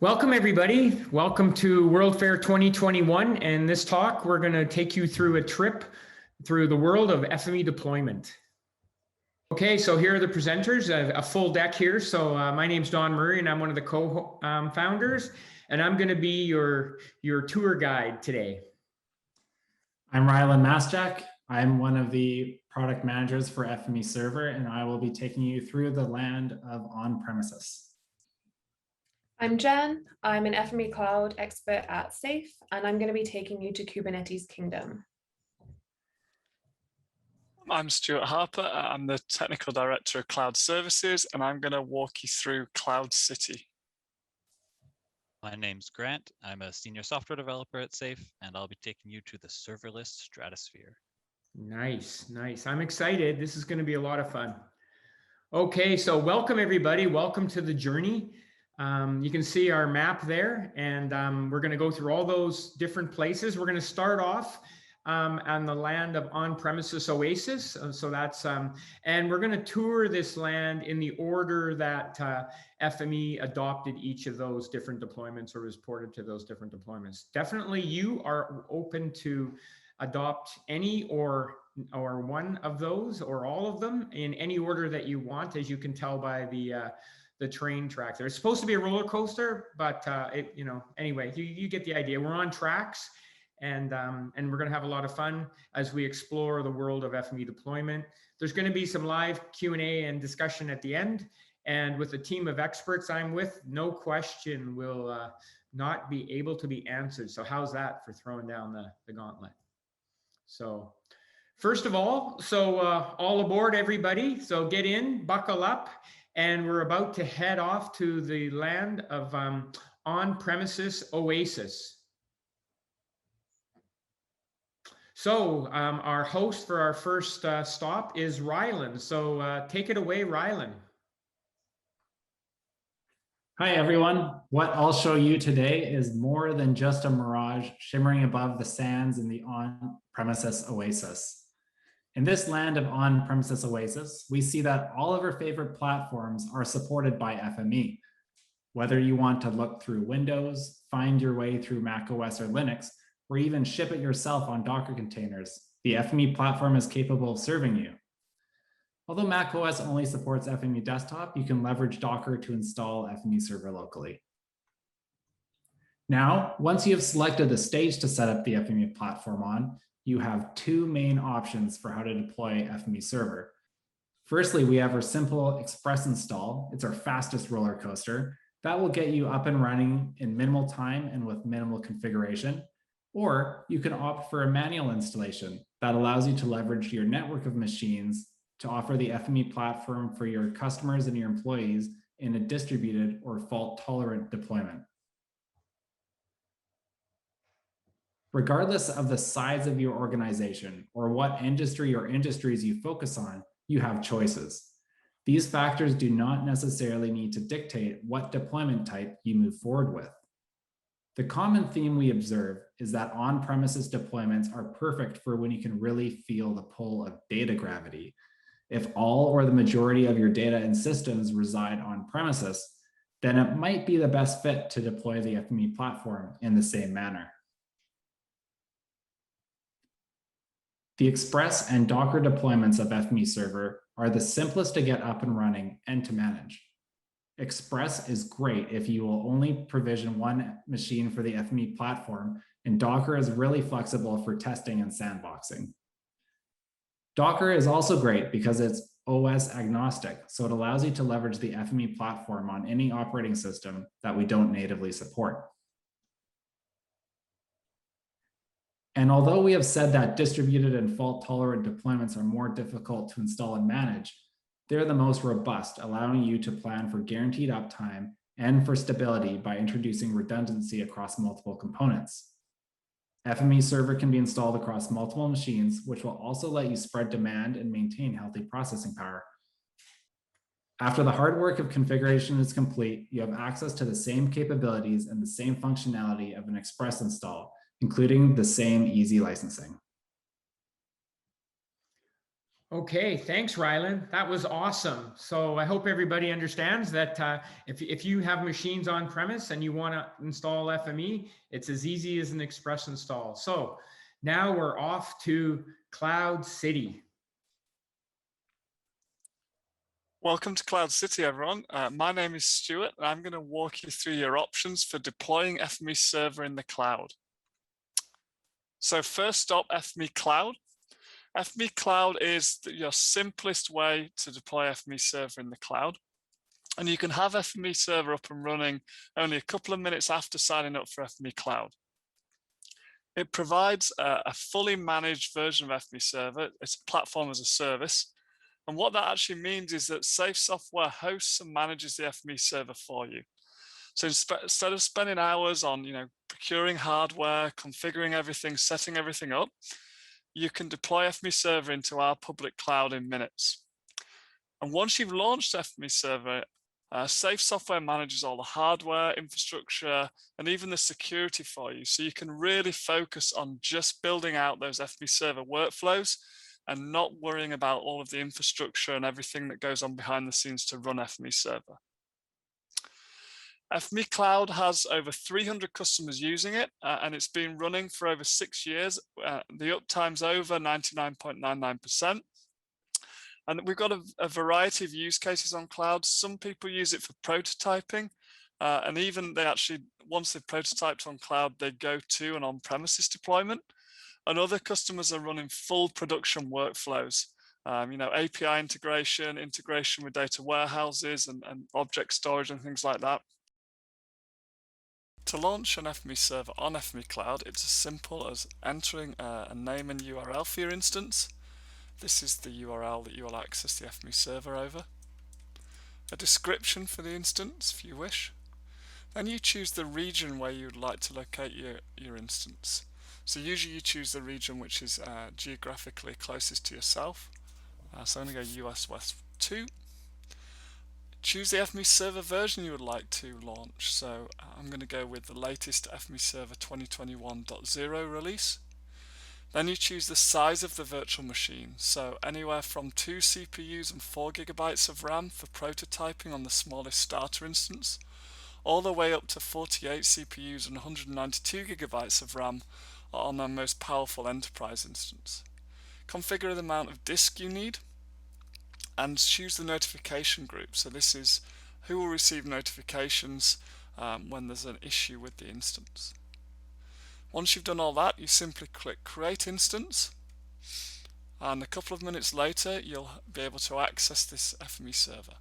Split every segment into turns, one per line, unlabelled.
Welcome everybody. Welcome to World Fair 2021. And this talk, we're going to take you through a trip through the world of FME deployment. Okay, so here are the presenters, a full deck here. So my name's Don Murray and I'm one of the co-founders, and I'm going to be your tour guide today.
I'm Rylan Masjak. I'm one of the product managers for FME Server, and I will be taking you through the land of on-premises.
I'm Jen. I'm an FME cloud expert at SAFE, and I'm going to be taking you to Kubernetes Kingdom.
I'm Stuart Harper. I'm the Technical Director of Cloud Services, and I'm going to walk you through Cloud City.
My name's Grant. I'm a senior software developer at SAFE, and I'll be taking you to the serverless stratosphere.
Nice, nice. I'm excited. This is going to be a lot of fun. Okay, so welcome everybody. Welcome to the journey. You can see our map there, and we're going to go through all those different places. We're going to start off on the land of on-premises Oasis. So that's, and we're going to tour this land in the order that FME adopted each of those different deployments or was ported to those different deployments. Definitely you are open to adopt any or one of those or all of them in any order that you want, as you can tell by the train track there. It's supposed to be a roller coaster, but anyway, you get the idea. We're on tracks, and we're going to have a lot of fun as we explore the world of FME deployment. There's going to be some live Q&A and discussion at the end, and with the team of experts I'm with, no question will not be able to be answered. So how's that for throwing down the gauntlet? So first of all, all aboard everybody. So get in, buckle up, and we're about to head off to the land of on-premises Oasis. So our host for our first stop is Rylan. So take it away, Rylan.
Hi, everyone. What I'll show you today is more than just a mirage shimmering above the sands in the on-premises Oasis. In this land of on-premises Oasis, we see that all of our favorite platforms are supported by FME. Whether you want to look through Windows, find your way through macOS or Linux, or even ship it yourself on Docker containers, the FME platform is capable of serving you. Although macOS only supports FME desktop, you can leverage Docker to install FME server locally. Now, once you have selected the stage to set up the FME platform on, you have two main options for how to deploy FME server. Firstly, we have our simple express install. It's our fastest roller coaster. That will get you up and running in minimal time and with minimal configuration. Or you can opt for a manual installation that allows you to leverage your network of machines to offer the FME platform for your customers and your employees in a distributed or fault-tolerant deployment. Regardless of the size of your organization or what industry or industries you focus on, you have choices. These factors do not necessarily need to dictate what deployment type you move forward with. The common theme we observe is that on-premises deployments are perfect for when you can really feel the pull of data gravity. If all or the majority of your data and systems reside on premises, then it might be the best fit to deploy the FME platform in the same manner. The Express and Docker deployments of FME Server are the simplest to get up and running and to manage. Express is great if you will only provision one machine for the FME platform, and Docker is really flexible for testing and sandboxing. Docker is also great because it's OS agnostic, so it allows you to leverage the FME platform on any operating system that we don't natively support. And although we have said that distributed and fault-tolerant deployments are more difficult to install and manage, they're the most robust, allowing you to plan for guaranteed uptime and for stability by introducing redundancy across multiple components. FME Server can be installed across multiple machines, which will also let you spread demand and maintain healthy processing power. After the hard work of configuration is complete, you have access to the same capabilities and the same functionality of an Express install, including the same easy licensing.
Okay, thanks, Rylan. That was awesome. So I hope everybody understands that if you have machines on premise and you want to install FME, it's as easy as an express install. So now we're off to Cloud City.
Welcome to Cloud City, everyone. My name is Stuart, and I'm going to walk you through your options for deploying FME server in the cloud. So first stop, FME Cloud. FME Cloud is your simplest way to deploy FME server in the cloud. And you can have FME server up and running only a couple of minutes after signing up for FME Cloud. It provides a fully managed version of FME server. It's a platform as a service. And what that actually means is that Safe Software hosts and manages the FME server for you. So instead of spending hours on procuring hardware, configuring everything, setting everything up, you can deploy FME server into our public cloud in minutes. And once you've launched FME server, Safe Software manages all the hardware, infrastructure, and even the security for you. So you can really focus on just building out those FME server workflows and not worrying about all of the infrastructure and everything that goes on behind the scenes to run FME server. FME Cloud has over 300 customers using it, and it's been running for over 6 years. The uptime's over 99.99%. And we've got a variety of use cases on cloud. Some people use it for prototyping, and even once they've prototyped on cloud, they go to an on-premises deployment. And other customers are running full production workflows, API integration with data warehouses and object storage and things like that. To launch an FME server on FME Cloud, it's as simple as entering a name and URL for your instance. This is the URL that you will access the FME server over. A description for the instance if you wish. Then you choose the region where you would like to locate your instance. So usually you choose the region which is geographically closest to yourself. So I'm going to go US West 2. Choose the FME server version you would like to launch. So I'm going to go with the latest FME server 2021.0 release. Then you choose the size of the virtual machine. So anywhere from 2 CPUs and 4 GB of RAM for prototyping on the smallest starter instance, all the way up to 48 CPUs and 192 GB of RAM on our most powerful enterprise instance. Configure the amount of disk you need and choose the notification group. So this is who will receive notifications when there's an issue with the instance. Once you've done all that, you simply click Create Instance, and a couple of minutes later you'll be able to access this FME server.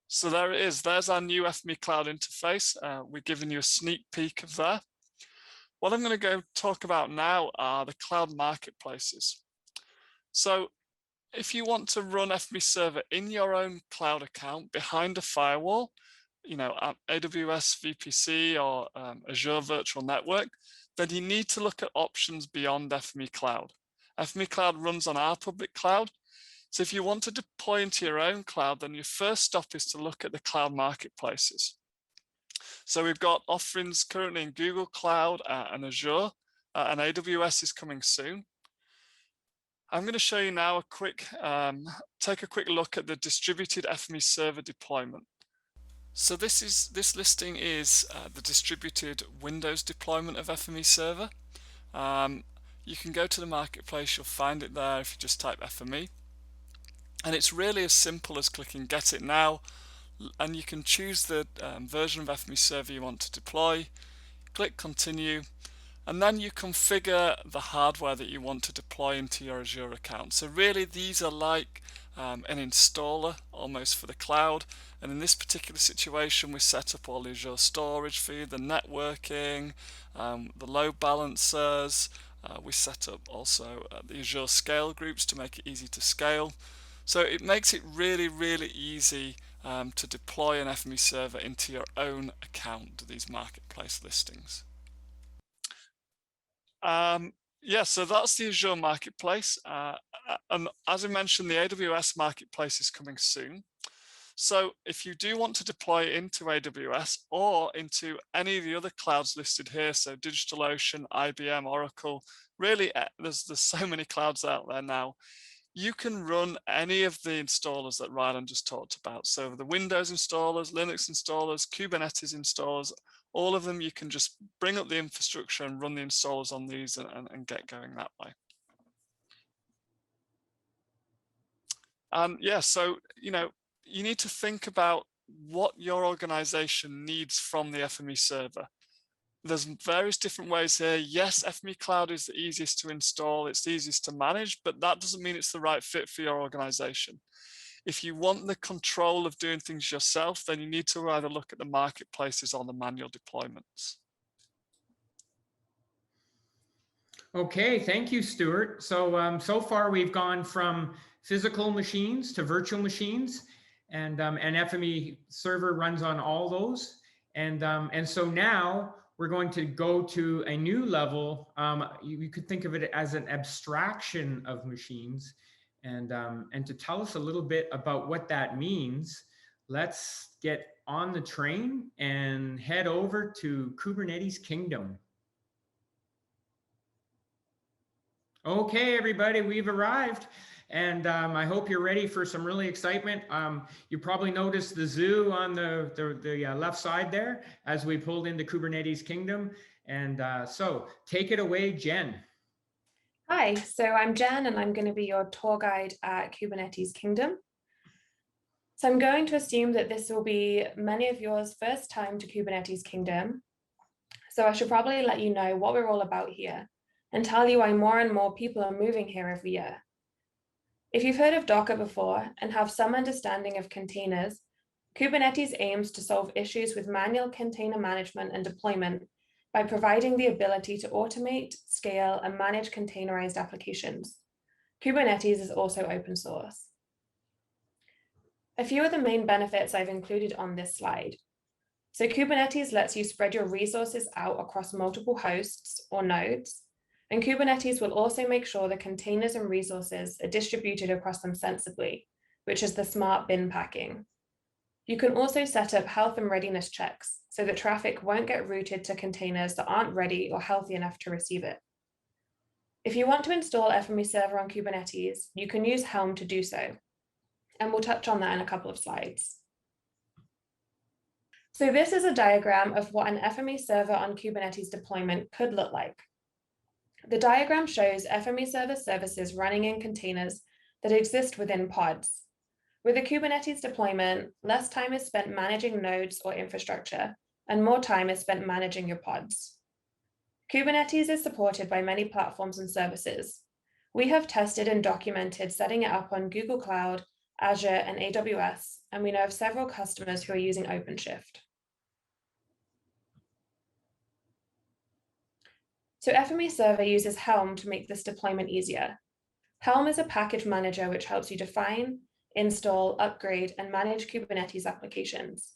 So there it is. There's our new FME Cloud interface. We're giving you a sneak peek of that. What I'm going to go talk about now are the cloud marketplaces. So if you want to run FME server in your own cloud account behind a firewall, AWS VPC or Azure Virtual Network, then you need to look at options beyond FME Cloud. FME Cloud runs on our public cloud. So if you want to deploy into your own cloud, then your first stop is to look at the cloud marketplaces. So we've got offerings currently in Google Cloud and Azure, and AWS is coming soon. I'm going to show you now take a quick look at the distributed FME server deployment. So this listing is the distributed Windows deployment of FME server. You can go to the marketplace, you'll find it there if you just type FME. And it's really as simple as clicking Get It Now, and you can choose the version of FME server you want to deploy, click Continue, and then you configure the hardware that you want to deploy into your Azure account. So really these are like an installer almost for the cloud, and in this particular situation we set up all the Azure storage for you, the networking, the load balancers, we set up also the Azure scale groups to make it easy to scale. So it makes it really, really easy to deploy an FME server into your own account, these marketplace listings. So that's the Azure marketplace. And as I mentioned, the AWS marketplace is coming soon. So if you do want to deploy it into AWS or into any of the other clouds listed here, so DigitalOcean, IBM, Oracle, really there's so many clouds out there now. You can run any of the installers that Rylan just talked about. So the Windows installers, Linux installers, Kubernetes installers, all of them, you can just bring up the infrastructure and run the installers on these and get going that way. Yeah, so, you need to think about what your organization needs from the FME server. There's various different ways here. Yes, FME Cloud is the easiest to install, it's the easiest to manage, but that doesn't mean it's the right fit for your organization. If you want the control of doing things yourself, then you need to either look at the marketplaces or the manual deployments.
Okay, thank you, Stuart. So so far we've gone from physical machines to virtual machines, and FME server runs on all those. And so now we're going to go to a new level. You could think of it as an abstraction of machines. And to tell us a little bit about what that means, let's get on the train and head over to Kubernetes Kingdom. Okay, everybody, we've arrived, and I hope you're ready for some really excitement. You probably noticed the zoo on the left side there as we pulled into Kubernetes Kingdom. And so take it away, Jen.
Hi, so I'm Jen, and I'm going to be your tour guide at Kubernetes Kingdom. So I'm going to assume that this will be many of yours first time to Kubernetes Kingdom. So I should probably let you know what we're all about here and tell you why more and more people are moving here every year. If you've heard of Docker before and have some understanding of containers, Kubernetes aims to solve issues with manual container management and deployment by providing the ability to automate, scale, and manage containerized applications. Kubernetes is also open source. A few of the main benefits I've included on this slide. So Kubernetes lets you spread your resources out across multiple hosts or nodes, and Kubernetes will also make sure the containers and resources are distributed across them sensibly, which is the smart bin packing. You can also set up health and readiness checks so that traffic won't get routed to containers that aren't ready or healthy enough to receive it. If you want to install FME server on Kubernetes, you can use Helm to do so, and we'll touch on that in a couple of slides. So this is a diagram of what an FME server on Kubernetes deployment could look like. The diagram shows FME server services running in containers that exist within pods. With a Kubernetes deployment, less time is spent managing nodes or infrastructure, and more time is spent managing your pods. Kubernetes is supported by many platforms and services. We have tested and documented setting it up on Google Cloud, Azure, and AWS, and we know of several customers who are using OpenShift. So FME Server uses Helm to make this deployment easier. Helm is a package manager which helps you define, install, upgrade, and manage Kubernetes applications.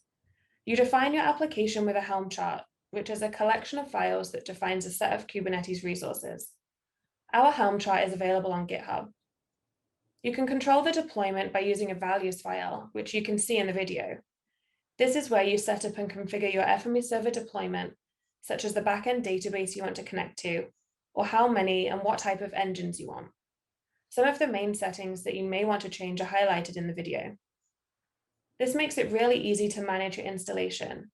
You define your application with a Helm chart, which is a collection of files that defines a set of Kubernetes resources. Our Helm chart is available on GitHub. You can control the deployment by using a values file, which you can see in the video. This is where you set up and configure your FME server deployment, such as the backend database you want to connect to, or how many and what type of engines you want. Some of the main settings that you may want to change are highlighted in the video. This makes it really easy to manage your installation.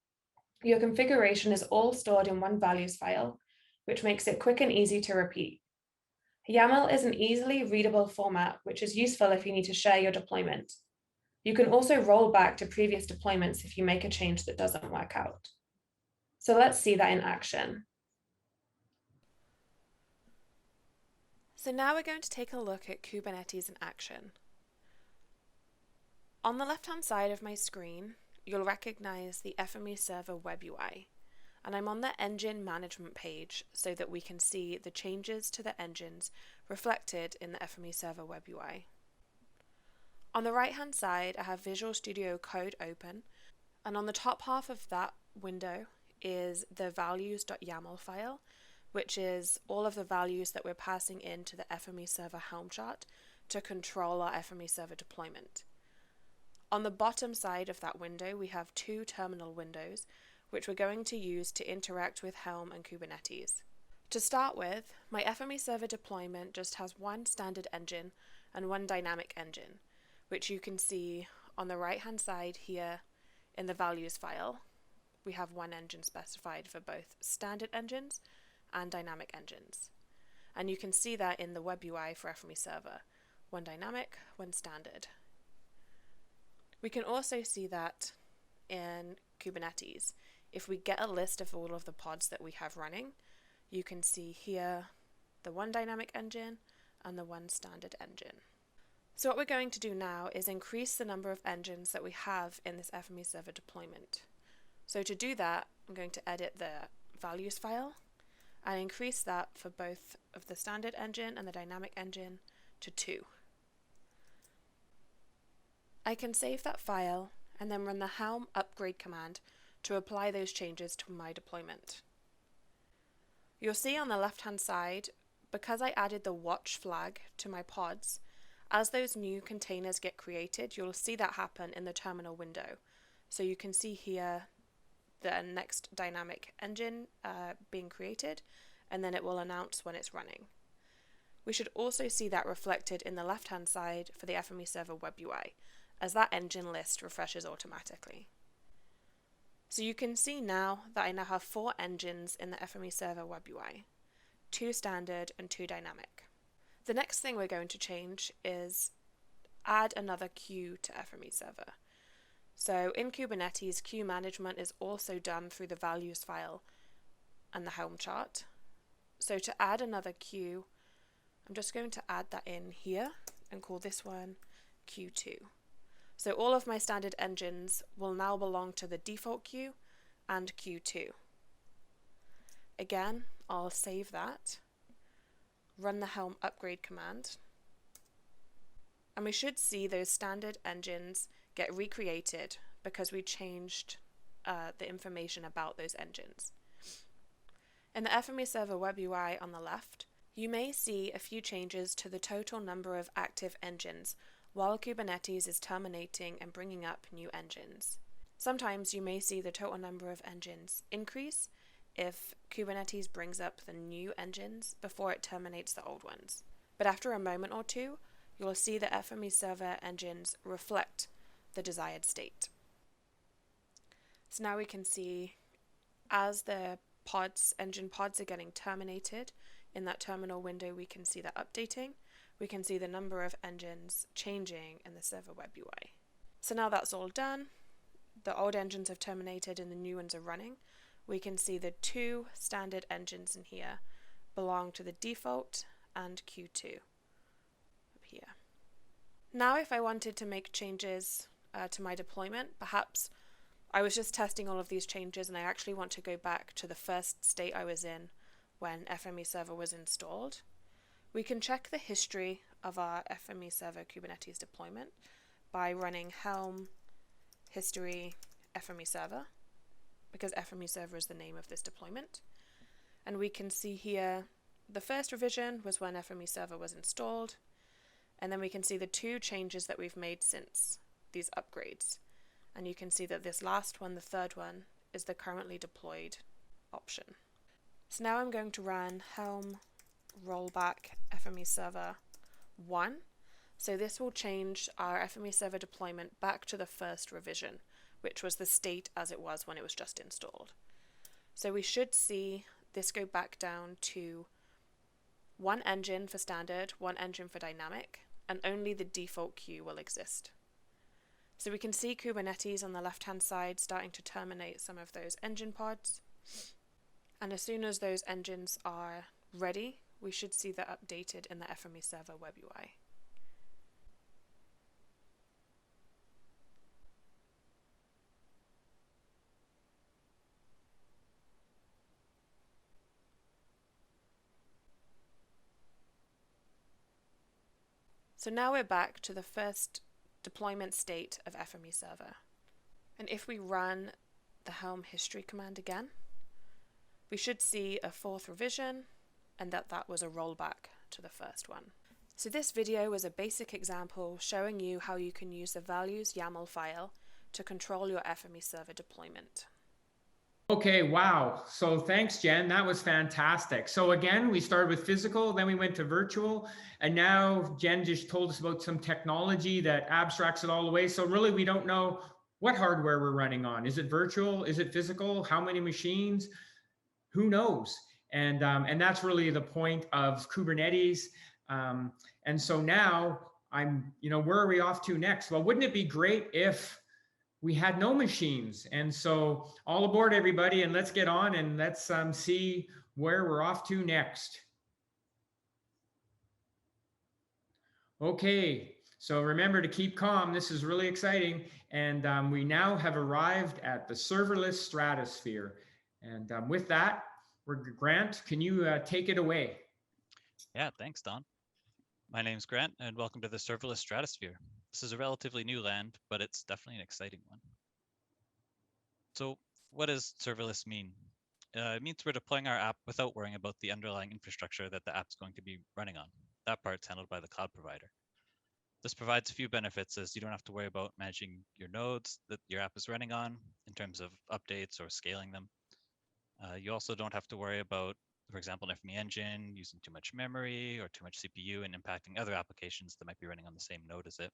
Your configuration is all stored in one values file, which makes it quick and easy to repeat. YAML is an easily readable format, which is useful if you need to share your deployment. You can also roll back to previous deployments if you make a change that doesn't work out. So let's see that in action. So now we're going to take a look at Kubernetes in action. On the left-hand side of my screen, you'll recognize the FME server web UI, and I'm on the engine management page so that we can see the changes to the engines reflected in the FME server web UI. On the right-hand side, I have Visual Studio Code open, and on the top half of that window is the values.yaml file, which is all of the values that we're passing into the FME server Helm chart to control our FME server deployment. On the bottom side of that window, we have two terminal windows, which we're going to use to interact with Helm and Kubernetes. To start with, my FME server deployment just has one standard engine and one dynamic engine, which you can see on the right-hand side here in the values file. We have one engine specified for both standard engines and dynamic engines. And you can see that in the web UI for FME server, one dynamic, one standard. We can also see that in Kubernetes. If we get a list of all of the pods that we have running, you can see here the one dynamic engine and the one standard engine. So what we're going to do now is increase the number of engines that we have in this FME server deployment. So to do that, I'm going to edit the values file and increase that for both of the standard engine and the dynamic engine to 2. I can save that file and then run the helm upgrade command to apply those changes to my deployment. You'll see on the left-hand side, because I added the watch flag to my pods, as those new containers get created, you'll see that happen in the terminal window. So you can see here the next dynamic engine being created, and then it will announce when it's running. We should also see that reflected in the left-hand side for the FME server web UI, as that engine list refreshes automatically. So you can see now that I now have 4 engines in the FME server web UI, 2 standard and 2 dynamic. The next thing we're going to change is add another queue to FME server. So in Kubernetes, queue management is also done through the values file and the Helm chart. So to add another queue, I'm just going to add that in here and call this one Q2. So all of my standard engines will now belong to the default queue and Q2. Again, I'll save that, run the Helm upgrade command, and we should see those standard engines get recreated because we changed the information about those engines. In the FME server web UI on the left, you may see a few changes to the total number of active engines while Kubernetes is terminating and bringing up new engines. Sometimes you may see the total number of engines increase if Kubernetes brings up the new engines before it terminates the old ones. But after a moment or two, you'll see the FME server engines reflect the desired state. So now we can see as the engine pods are getting terminated, in that terminal window we can see that updating. We can see the number of engines changing in the server web UI. So now that's all done, the old engines have terminated and the new ones are running. We can see the 2 standard engines in here belong to the default and Q2 up here. Now if I wanted to make changes to my deployment, perhaps I was just testing all of these changes and I actually want to go back to the first state I was in when FME server was installed. We can check the history of our FME server Kubernetes deployment by running helm history FME server, because FME server is the name of this deployment. And we can see here the first revision was when FME server was installed, and then we can see the 2 changes that we've made since these upgrades. And you can see that this last one, the third one, is the currently deployed option. So now I'm going to run helm rollback FME server 1. So this will change our FME server deployment back to the first revision, which was the state as it was when it was just installed. So we should see this go back down to 1 engine for standard, 1 engine for dynamic, and only the default queue will exist. So we can see Kubernetes on the left-hand side starting to terminate some of those engine pods. And as soon as those engines are ready, we should see that updated in the FME server web UI. So now we're back to the first deployment state of FME server. And if we run the helm history command again, we should see a 4th revision and that was a rollback to the first one.
So this video was a basic example showing you how you can use the values YAML file to control your FME server deployment.
Okay, wow. So thanks, Jen. That was fantastic. So again, we started with physical, then we went to virtual, and now Jen just told us about some technology that abstracts it all away. So really, we don't know what hardware we're running on. Is it virtual? Is it physical? How many machines? Who knows? And that's really the point of Kubernetes. And so now where are we off to next? Well, wouldn't it be great if we had no machines? And so all aboard, everybody, and let's get on and let's see where we're off to next. Okay, so remember to keep calm. This is really exciting. And we now have arrived at the serverless stratosphere. And with that, Grant, can you take it away?
Yeah, thanks, Don. My name's Grant, and welcome to the serverless stratosphere. This is a relatively new land, but it's definitely an exciting one. So what does serverless mean? It means we're deploying our app without worrying about the underlying infrastructure that the app's going to be running on. That part's handled by the cloud provider. This provides a few benefits, as you don't have to worry about managing your nodes that your app is running on in terms of updates or scaling them. You also don't have to worry about, for example, an FME engine using too much memory or too much CPU and impacting other applications that might be running on the same node as it.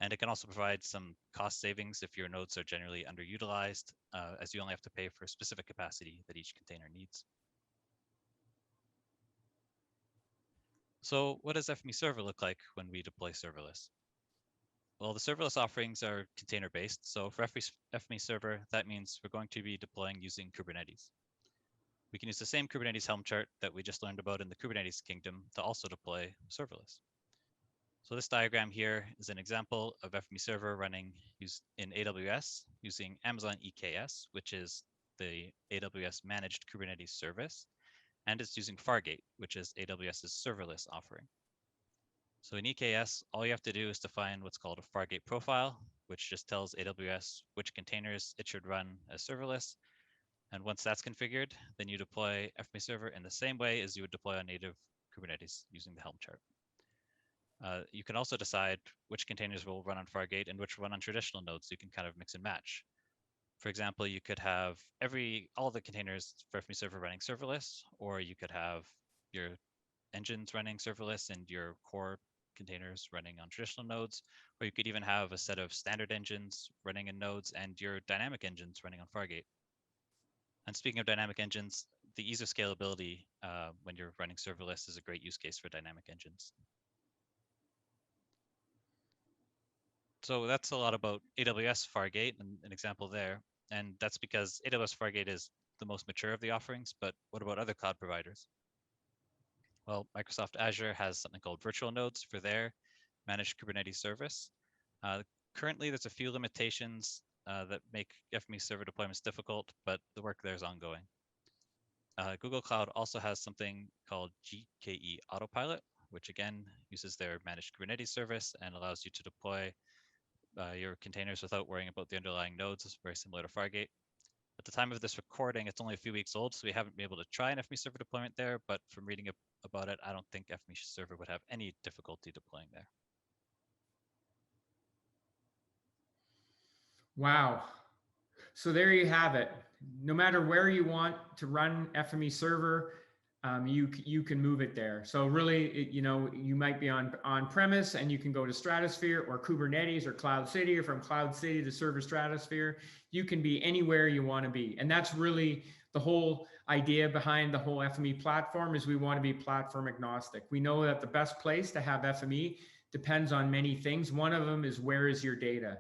And it can also provide some cost savings if your nodes are generally underutilized, as you only have to pay for specific capacity that each container needs. So what does FME server look like when we deploy serverless? Well, the serverless offerings are container-based. So for FME server, that means we're going to be deploying using Kubernetes. We can use the same Kubernetes Helm chart that we just learned about in the Kubernetes kingdom to also deploy serverless. So this diagram here is an example of FME server running in AWS using Amazon EKS, which is the AWS managed Kubernetes service, and it's using Fargate, which is AWS's serverless offering. So in EKS, all you have to do is define what's called a Fargate profile, which just tells AWS which containers it should run as serverless. And once that's configured, then you deploy FME server in the same way as you would deploy on native Kubernetes using the Helm chart. You can also decide which containers will run on Fargate and which run on traditional nodes, so you can kind of mix and match. For example, you could have all the containers for FME server running serverless, or you could have your engines running serverless and your core containers running on traditional nodes, or you could even have a set of standard engines running in nodes and your dynamic engines running on Fargate. And speaking of dynamic engines, the ease of scalability when you're running serverless is a great use case for dynamic engines. So that's a lot about AWS Fargate and an example there. And that's because AWS Fargate is the most mature of the offerings, but what about other cloud providers? Well, Microsoft Azure has something called virtual nodes for their managed Kubernetes service. Currently, there's a few limitations that make FME server deployments difficult, but the work there is ongoing. Google Cloud also has something called GKE Autopilot, which again uses their managed Kubernetes service and allows you to deploy your containers without worrying about the underlying nodes. It's very similar to Fargate. At the time of this recording, it's only a few weeks old, so we haven't been able to try an FME server deployment there, but from reading about it, I don't think FME server would have any difficulty deploying there.
Wow. So there you have it. No matter where you want to run FME server, you can move it there. So really, you might be on premise and you can go to Stratosphere or Kubernetes or Cloud City, or from Cloud City to Server Stratosphere. You can be anywhere you want to be. And that's really the whole idea behind the whole FME platform, is we want to be platform agnostic. We know that the best place to have FME depends on many things. One of them is, where is your data?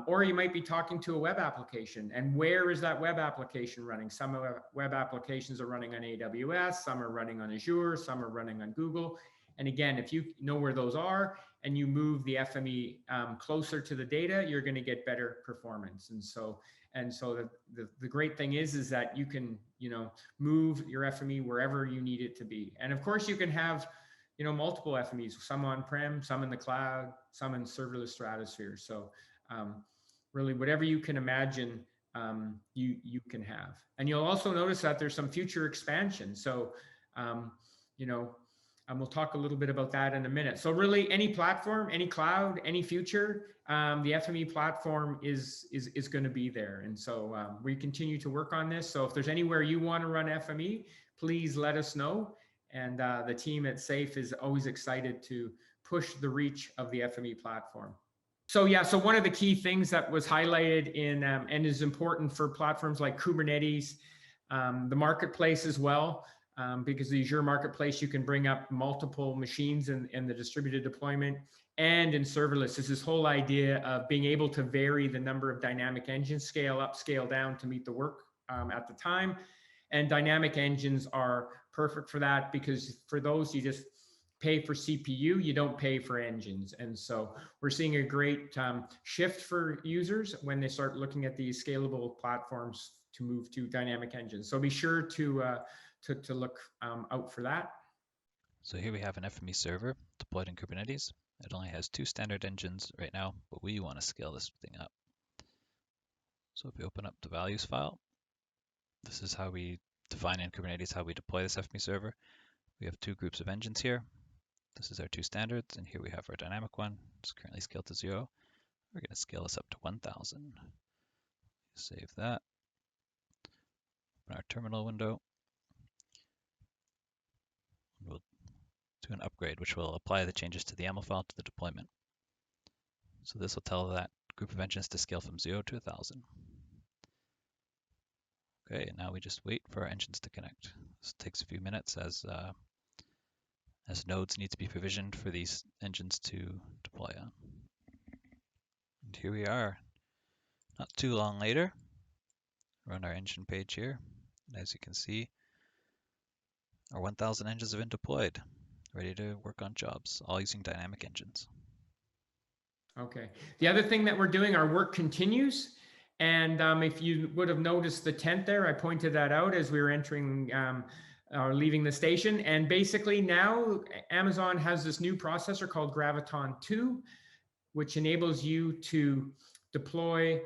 Or you might be talking to a web application, and where is that web application running? Some web applications are running on AWS, some are running on Azure, some are running on Google. And again, if you know where those are and you move the FME closer to the data, you're going to get better performance. And so the great thing is that you can move your FME wherever you need it to be. And of course, you can have multiple FMEs, some on-prem, some in the cloud, some in serverless stratosphere. So really, whatever you can imagine, you can have. And you'll also notice that there's some future expansion. So, we'll talk a little bit about that in a minute. So really any platform, any cloud, any future, the FME platform is going to be there. And so we continue to work on this. So if there's anywhere you want to run FME, please let us know. And the team at SAFE is always excited to push the reach of the FME platform. So yeah, so one of the key things that was highlighted in and is important for platforms like Kubernetes, the marketplace as well, because the Azure marketplace, you can bring up multiple machines in the distributed deployment, and in serverless is this whole idea of being able to vary the number of dynamic engines, scale up, scale down to meet the work at the time. And dynamic engines are perfect for that, because for those you just pay for CPU, you don't pay for engines. And so we're seeing a great shift for users when they start looking at these scalable platforms to move to dynamic engines. So be sure to look out for that.
So here we have an FME server deployed in Kubernetes. It only has 2 standard engines right now, but we want to scale this thing up. So if we open up the values file, this is how we define in Kubernetes how we deploy this FME server. We have 2 groups of engines here. This is our 2 standards, and here we have our dynamic one. It's currently scaled to 0. We're going to scale this up to 1,000. Save that. Open our terminal window. We'll do an upgrade, which will apply the changes to the YAML file to the deployment. So this will tell that group of engines to scale from 0 to 1,000. Okay, and now we just wait for our engines to connect. This takes a few minutes as nodes need to be provisioned for these engines to deploy on. And here we are, not too long later. Run our engine page here. And as you can see, our 1,000 engines have been deployed, ready to work on jobs, all using dynamic engines.
Okay. The other thing that we're doing, our work continues. And if you would have noticed the tent there, I pointed that out as we were entering or leaving the station. And basically now Amazon has this new processor called Graviton 2, which enables you to deploy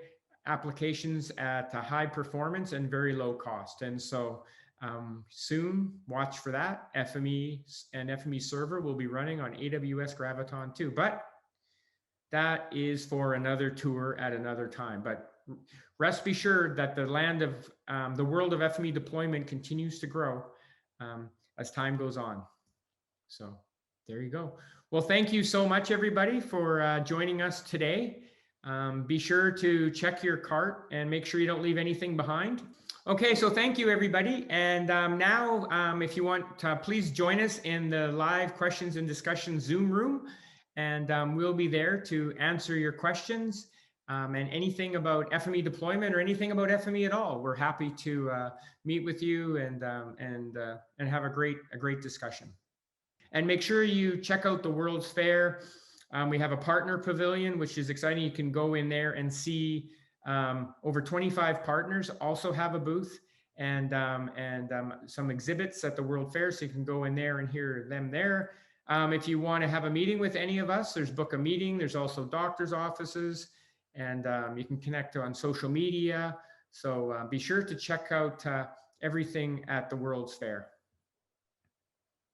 applications at a high performance and very low cost. And so soon, watch for that. FME and FME server will be running on AWS Graviton 2, but that is for another tour at another time. But rest be sure that the land of the world of FME deployment continues to grow as time goes on. So there you go. Well, thank you so much, everybody, for joining us today. Be sure to check your cart and make sure you don't leave anything behind. Okay, so thank you, everybody. And now, if you want, please join us in the live questions and discussion Zoom room. And we'll be there to answer your questions and anything about FME deployment or anything about FME at all. We're happy to meet with you and have a great discussion. And make sure you check out the World's Fair. We have a partner pavilion, which is exciting. You can go in there and see over 25 partners also have a booth and some exhibits at the World Fair. So you can go in there and hear them there. If you want to have a meeting with any of us, there's book a meeting. There's also doctor's offices, and you can connect on social media. So be sure to check out everything at the World's Fair.